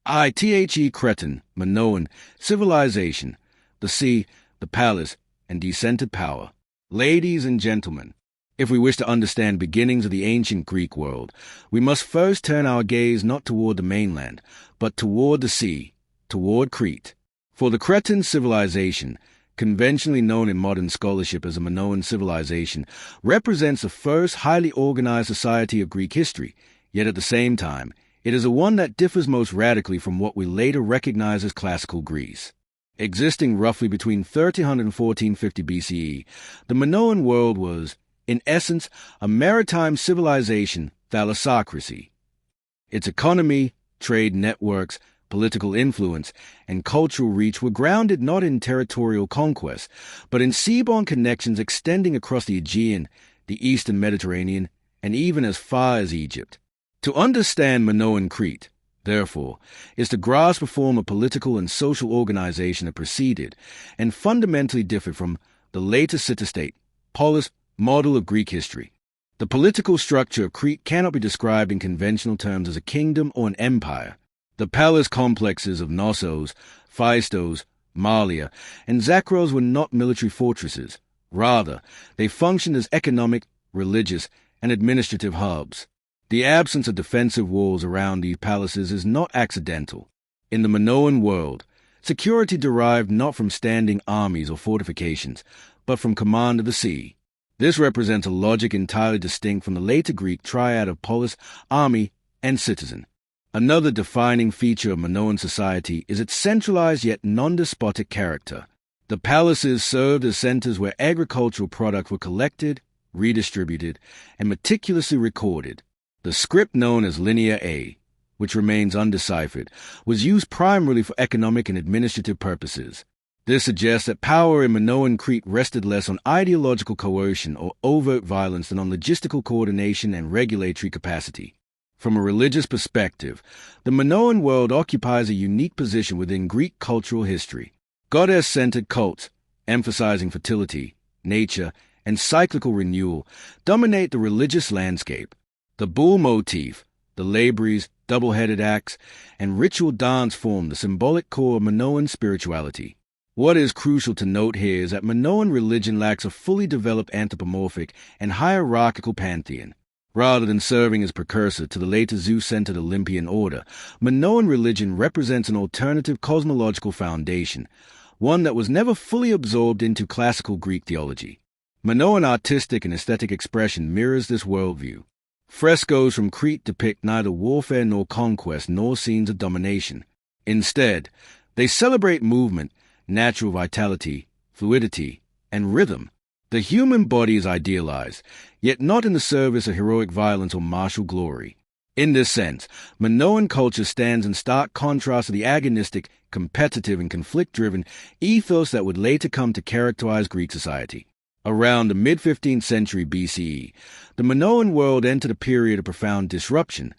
Cretan, Minoan, civilization, the sea, the palace, and descended power. Ladies and gentlemen, if we wish to understand beginnings of the ancient Greek world, we must first turn our gaze not toward the mainland, but toward the sea, toward Crete. For the Cretan civilization, conventionally known in modern scholarship as a Minoan civilization, represents the first highly organized society of Greek history, yet at the same time, it is a one that differs most radically from what we later recognize as classical Greece. Existing roughly between 1300 and 1450 BCE, the Minoan world was, in essence, a maritime civilization thalassocracy. Its economy, trade networks, political influence, and cultural reach were grounded not in territorial conquest, but in seaborne connections extending across the Aegean, the eastern Mediterranean, and even as far as Egypt. To understand Minoan Crete, therefore, is to grasp a form of political and social organization that preceded and fundamentally differed from the later city-state, polis, model of Greek history. The political structure of Crete cannot be described in conventional terms as a kingdom or an empire. The palace complexes of Knossos, Phaistos, Malia, and Zakros were not military fortresses. Rather, they functioned as economic, religious, and administrative hubs. The absence of defensive walls around these palaces is not accidental. In the Minoan world, security derived not from standing armies or fortifications, but from command of the sea. This represents a logic entirely distinct from the later Greek triad of polis, army, and citizen. Another defining feature of Minoan society is its centralized yet non-despotic character. The palaces served as centers where agricultural products were collected, redistributed, and meticulously recorded. The script known as Linear A, which remains undeciphered, was used primarily for economic and administrative purposes. This suggests that power in Minoan Crete rested less on ideological coercion or overt violence than on logistical coordination and regulatory capacity. From a religious perspective, the Minoan world occupies a unique position within Greek cultural history. Goddess-centered cults, emphasizing fertility, nature, and cyclical renewal, dominate the religious landscape. The bull motif, the labories, double-headed acts, and ritual dance form the symbolic core of Minoan spirituality. What is crucial to note here is that Minoan religion lacks a fully developed anthropomorphic and hierarchical pantheon. Rather than serving as precursor to the later Zeus-centered Olympian order, Minoan religion represents an alternative cosmological foundation, one that was never fully absorbed into classical Greek theology. Minoan artistic and aesthetic expression mirrors this worldview. Frescoes from Crete depict neither warfare nor conquest nor scenes of domination. Instead, they celebrate movement, natural vitality, fluidity, and rhythm. The human body is idealized, yet not in the service of heroic violence or martial glory. In this sense, Minoan culture stands in stark contrast to the agonistic, competitive, and conflict-driven ethos that would later come to characterize Greek society. Around the mid-15th century BCE, the Minoan world entered a period of profound disruption,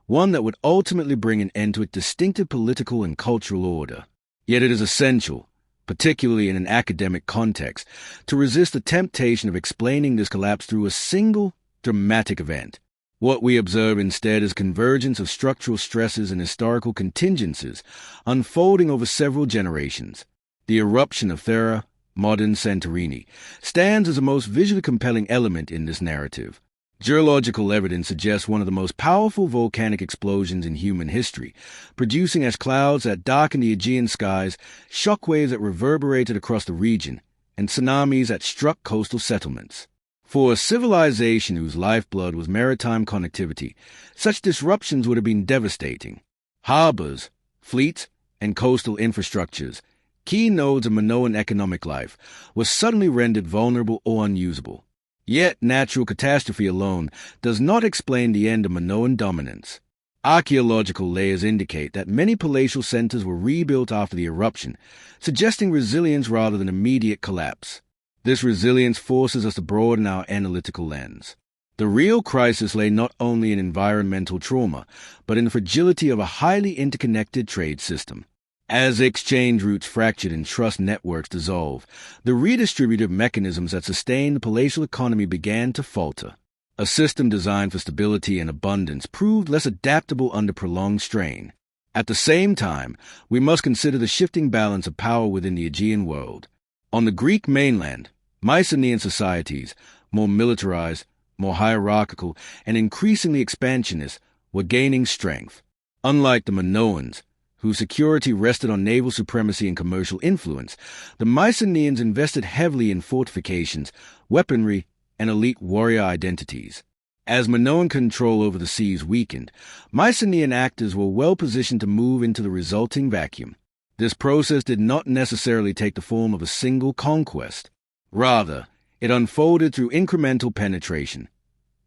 one that would ultimately bring an end to its distinctive political and cultural order. Yet it is essential, particularly in an academic context, to resist the temptation of explaining this collapse through a single, dramatic event. What we observe instead is convergence of structural stresses and historical contingencies unfolding over several generations. The eruption of Thera, modern Santorini, stands as the most visually compelling element in this narrative. Geological evidence suggests one of the most powerful volcanic explosions in human history, producing ash clouds that darkened the Aegean skies, shockwaves that reverberated across the region, and tsunamis that struck coastal settlements. For a civilization whose lifeblood was maritime connectivity, such disruptions would have been devastating. Harbors, fleets, and coastal infrastructures, key nodes of Minoan economic life, were suddenly rendered vulnerable or unusable. Yet natural catastrophe alone does not explain the end of Minoan dominance. Archaeological layers indicate that many palatial centers were rebuilt after the eruption, suggesting resilience rather than immediate collapse. This resilience forces us to broaden our analytical lens. The real crisis lay not only in environmental trauma, but in the fragility of a highly interconnected trade system. As exchange routes fractured and trust networks dissolved, the redistributive mechanisms that sustained the palatial economy began to falter. A system designed for stability and abundance proved less adaptable under prolonged strain. At the same time, we must consider the shifting balance of power within the Aegean world. On the Greek mainland, Mycenaean societies, more militarized, more hierarchical, and increasingly expansionist, were gaining strength. Unlike the Minoans, whose security rested on naval supremacy and commercial influence, the Mycenaeans invested heavily in fortifications, weaponry, and elite warrior identities. As Minoan control over the seas weakened, Mycenaean actors were well positioned to move into the resulting vacuum. This process did not necessarily take the form of a single conquest. Rather, it unfolded through incremental penetration.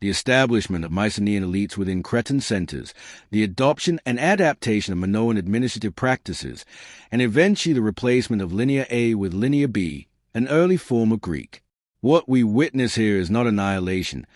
The establishment of Mycenaean elites within Cretan centers, the adoption and adaptation of Minoan administrative practices, and eventually the replacement of Linear A with Linear B, an early form of Greek. What we witness here is not annihilation,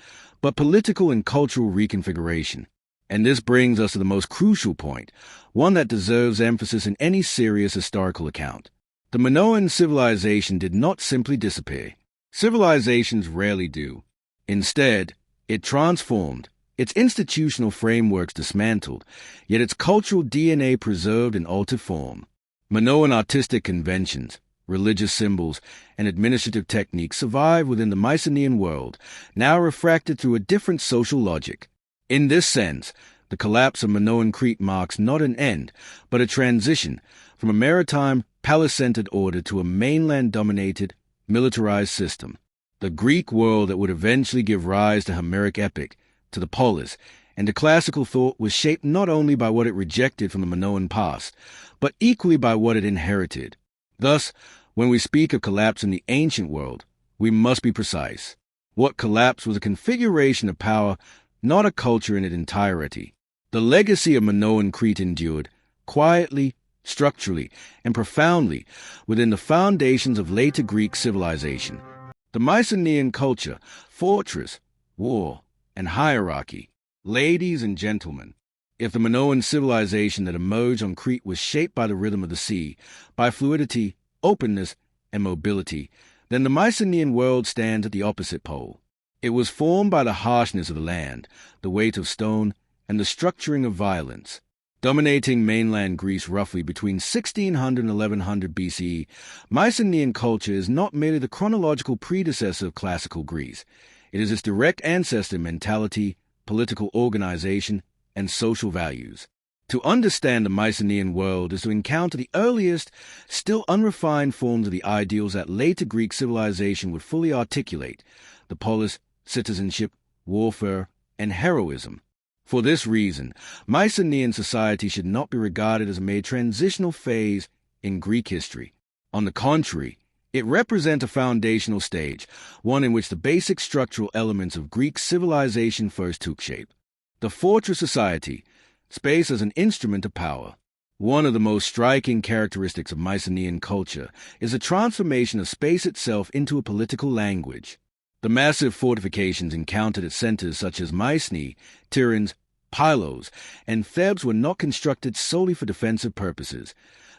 but political and cultural reconfiguration. And this brings us to the most crucial point, one that deserves emphasis in any serious historical account. The Minoan civilization did not simply disappear. Civilizations rarely do. Instead, it transformed, its institutional frameworks dismantled, yet its cultural DNA preserved in altered form. Minoan artistic conventions, religious symbols, and administrative techniques survive within the Mycenaean world, now refracted through a different social logic. In this sense, the collapse of Minoan Crete marks not an end, but a transition from a maritime, palace-centered order to a mainland-dominated, militarized system. The Greek world that would eventually give rise to Homeric epic, to the polis, and to classical thought was shaped not only by what it rejected from the Minoan past, but equally by what it inherited. Thus, when we speak of collapse in the ancient world, we must be precise. What collapsed was a configuration of power, not a culture in its entirety. The legacy of Minoan Crete endured, quietly, structurally, and profoundly, within the foundations of later Greek civilization. The Mycenaean culture, fortress, war, and hierarchy. Ladies and gentlemen, if the Minoan civilization that emerged on Crete was shaped by the rhythm of the sea, by fluidity, openness, and mobility, then the Mycenaean world stands at the opposite pole. It was formed by the harshness of the land, the weight of stone, and the structuring of violence. Dominating mainland Greece roughly between 1600 and 1100 BCE, Mycenaean culture is not merely the chronological predecessor of classical Greece. It is its direct ancestor in mentality, political organization, and social values. To understand the Mycenaean world is to encounter the earliest, still unrefined forms of the ideals that later Greek civilization would fully articulate: the polis, citizenship, warfare, and heroism. For this reason, Mycenaean society should not be regarded as a mere transitional phase in Greek history. On the contrary, it represents a foundational stage, one in which the basic structural elements of Greek civilization first took shape. The fortress society, space as an instrument of power. One of the most striking characteristics of Mycenaean culture is the transformation of space itself into a political language. The massive fortifications encountered at centers such as Mycenae, Tiryns, Pylos, and Thebes were not constructed solely for defensive purposes.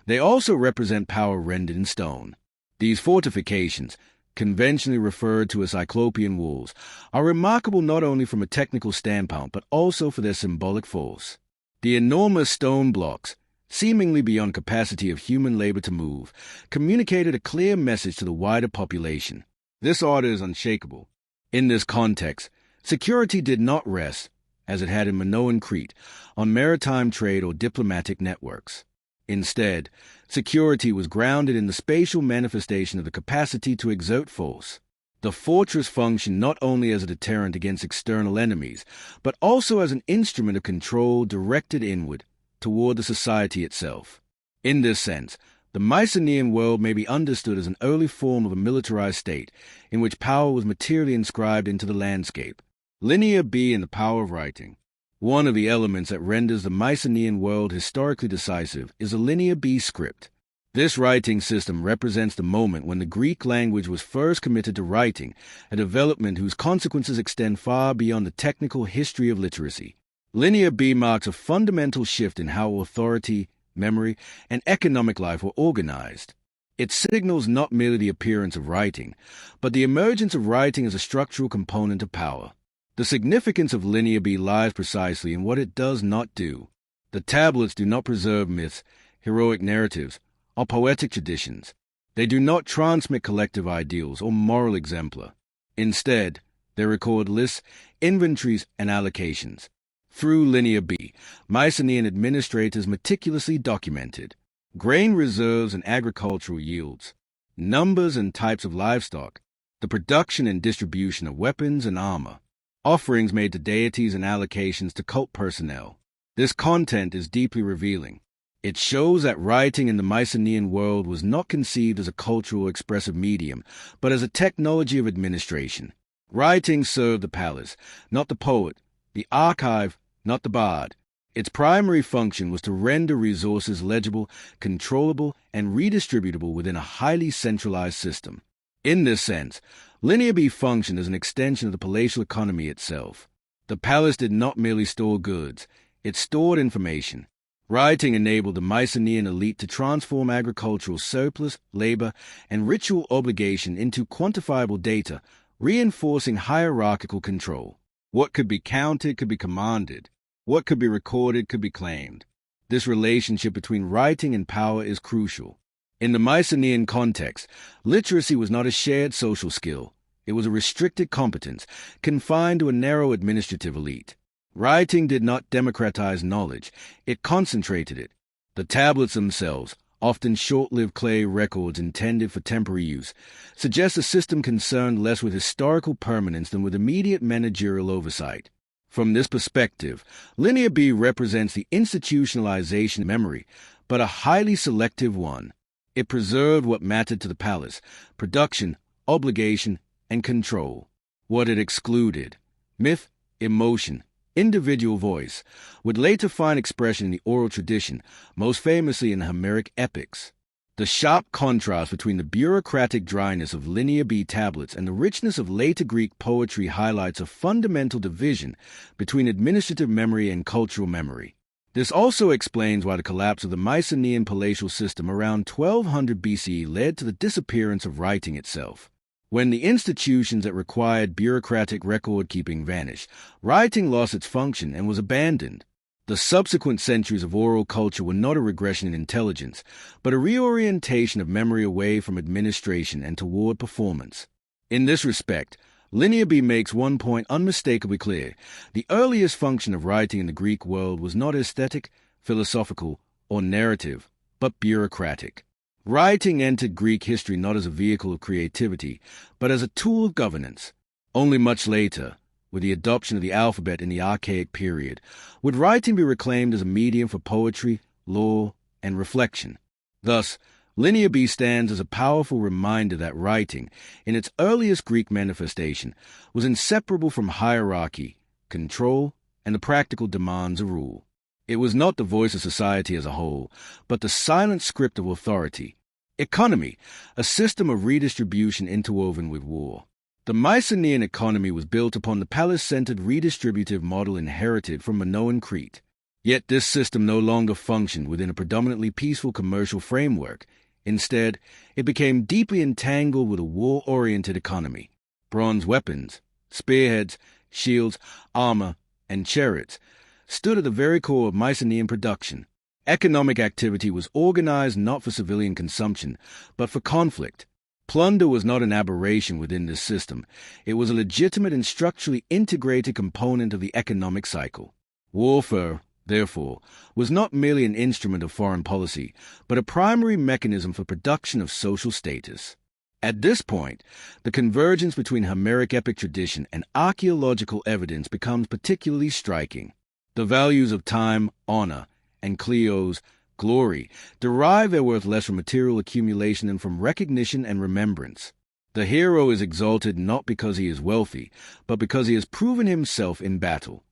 They also represent power rendered in stone. These fortifications, conventionally referred to as Cyclopean walls, are remarkable not only from a technical standpoint but also for their symbolic force. The enormous stone blocks, seemingly beyond capacity of human labor to move, communicated a clear message to the wider population. This order is unshakable. In this context, security did not rest, as it had in Minoan Crete, on maritime trade or diplomatic networks. Instead, security was grounded in the spatial manifestation of the capacity to exert force. The fortress functioned not only as a deterrent against external enemies, but also as an instrument of control directed inward, toward the society itself. In this sense, the Mycenaean world may be understood as an early form of a militarized state, in which power was materially inscribed into the landscape. Linear B in the power of writing. One of the elements that renders the Mycenaean world historically decisive is a Linear B script. This writing system represents the moment when the Greek language was first committed to writing, a development whose consequences extend far beyond the technical history of literacy. Linear B marks a fundamental shift in how authority, memory, and economic life were organized. It signals not merely the appearance of writing, but the emergence of writing as a structural component of power. The significance of Linear B lies precisely in what it does not do. The tablets do not preserve myths, heroic narratives, or poetic traditions. They do not transmit collective ideals or moral exemplar. Instead, they record lists, inventories, and allocations. Through Linear B, Mycenaean administrators meticulously documented grain reserves and agricultural yields, numbers and types of livestock, the production and distribution of weapons and armor, offerings made to deities and allocations to cult personnel. This content is deeply revealing. It shows that writing in the Mycenaean world was not conceived as a cultural expressive medium, but as a technology of administration. Writing served the palace, not the poet, the archive, not the bard. Its primary function was to render resources legible, controllable, and redistributable within a highly centralized system. In this sense, Linear B functioned as an extension of the palatial economy itself. The palace did not merely store goods, it stored information. Writing enabled the Mycenaean elite to transform agricultural surplus, labor, and ritual obligation into quantifiable data, reinforcing hierarchical control. What could be counted could be commanded. What could be recorded could be claimed. This relationship between writing and power is crucial. In the Mycenaean context, literacy was not a shared social skill. It was a restricted competence, confined to a narrow administrative elite. Writing did not democratize knowledge, it concentrated it. The tablets themselves, often short-lived clay records intended for temporary use, suggest a system concerned less with historical permanence than with immediate managerial oversight. From this perspective, Linear B represents the institutionalization of memory, but a highly selective one. It preserved what mattered to the palace: production, obligation, and control. What it excluded: myth, emotion, individual voice, would later find expression in the oral tradition, most famously in the Homeric epics. The sharp contrast between the bureaucratic dryness of Linear B tablets and the richness of later Greek poetry highlights a fundamental division between administrative memory and cultural memory. This also explains why the collapse of the Mycenaean palatial system around 1200 BCE led to the disappearance of writing itself. When the institutions that required bureaucratic record-keeping vanished, writing lost its function and was abandoned. The subsequent centuries of oral culture were not a regression in intelligence, but a reorientation of memory away from administration and toward performance. In this respect, Linear B makes one point unmistakably clear: the earliest function of writing in the Greek world was not aesthetic, philosophical, or narrative, but bureaucratic. Writing entered Greek history not as a vehicle of creativity, but as a tool of governance. Only much later, with the adoption of the alphabet in the Archaic period, would writing be reclaimed as a medium for poetry, law, and reflection. Thus, Linear B stands as a powerful reminder that writing, in its earliest Greek manifestation, was inseparable from hierarchy, control, and the practical demands of rule. It was not the voice of society as a whole, but the silent script of authority. Economy, a system of redistribution interwoven with war. The Mycenaean economy was built upon the palace-centered redistributive model inherited from Minoan Crete. Yet this system no longer functioned within a predominantly peaceful commercial framework. Instead, it became deeply entangled with a war-oriented economy. Bronze weapons, spearheads, shields, armor, and chariots stood at the very core of Mycenaean production. Economic activity was organized not for civilian consumption, but for conflict. Plunder was not an aberration within this system. It was a legitimate and structurally integrated component of the economic cycle. Warfare, therefore, was not merely an instrument of foreign policy, but a primary mechanism for production of social status. At this point, the convergence between Homeric epic tradition and archaeological evidence becomes particularly striking. The values of time, honor, and Cleo's glory derive their worth less from material accumulation than from recognition and remembrance. The hero is exalted not because he is wealthy, but because he has proven himself in battle.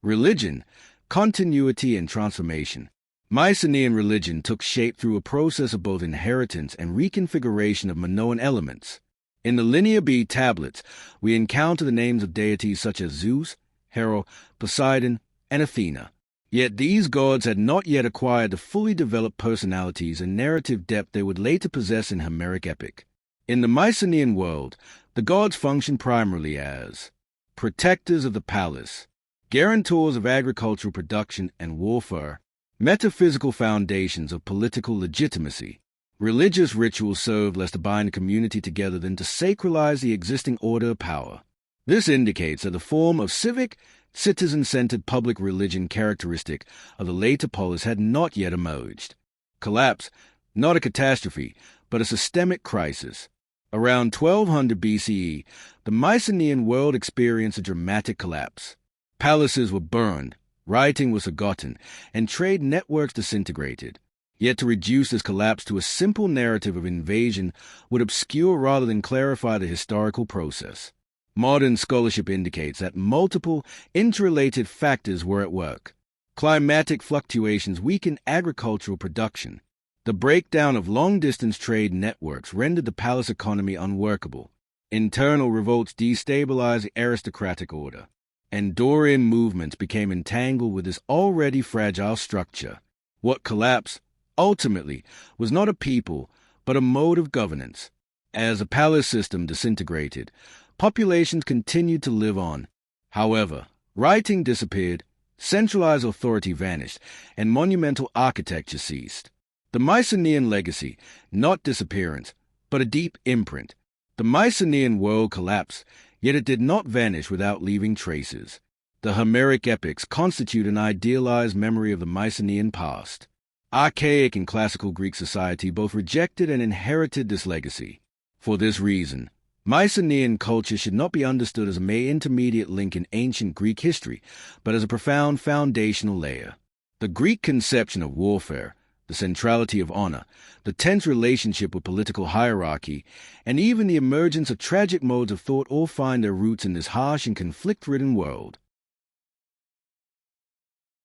Religion, continuity and transformation. Mycenaean religion took shape through a process of both inheritance and reconfiguration of Minoan elements. In the Linear B tablets, we encounter the names of deities such as Zeus, Hera, Poseidon, and Athena. Yet these gods had not yet acquired the fully developed personalities and narrative depth they would later possess in Homeric epic. In the Mycenaean world, the gods functioned primarily as protectors of the palace, guarantors of agricultural production and warfare, Metaphysical foundations of political legitimacy. Religious rituals served less to bind a community together than to sacralize the existing order of power. This indicates that the form of civic, citizen-centered public religion characteristic of the later polis had not yet emerged. Collapse, not a catastrophe, but a systemic crisis. Around 1200 BCE, the Mycenaean world experienced a dramatic collapse. Palaces were burned, writing was forgotten, and trade networks disintegrated. Yet to reduce this collapse to a simple narrative of invasion would obscure rather than clarify the historical process. Modern scholarship indicates that multiple, interrelated factors were at work. Climatic fluctuations weakened agricultural production. The breakdown of long-distance trade networks rendered the palace economy unworkable. Internal revolts destabilized the aristocratic order, and Dorian movements became entangled with this already fragile structure. What collapsed, ultimately, was not a people, but a mode of governance. As the palace system disintegrated, populations continued to live on. However, writing disappeared, centralized authority vanished, and monumental architecture ceased. The Mycenaean legacy, not disappearance, but a deep imprint. The Mycenaean world collapsed, yet it did not vanish without leaving traces. The Homeric epics constitute an idealized memory of the Mycenaean past. Archaic and classical Greek society both rejected and inherited this legacy. For this reason, Mycenaean culture should not be understood as a mere intermediate link in ancient Greek history, but as a profound foundational layer. The Greek conception of warfare, the centrality of honor, the tense relationship with political hierarchy, and even the emergence of tragic modes of thought all find their roots in this harsh and conflict-ridden world.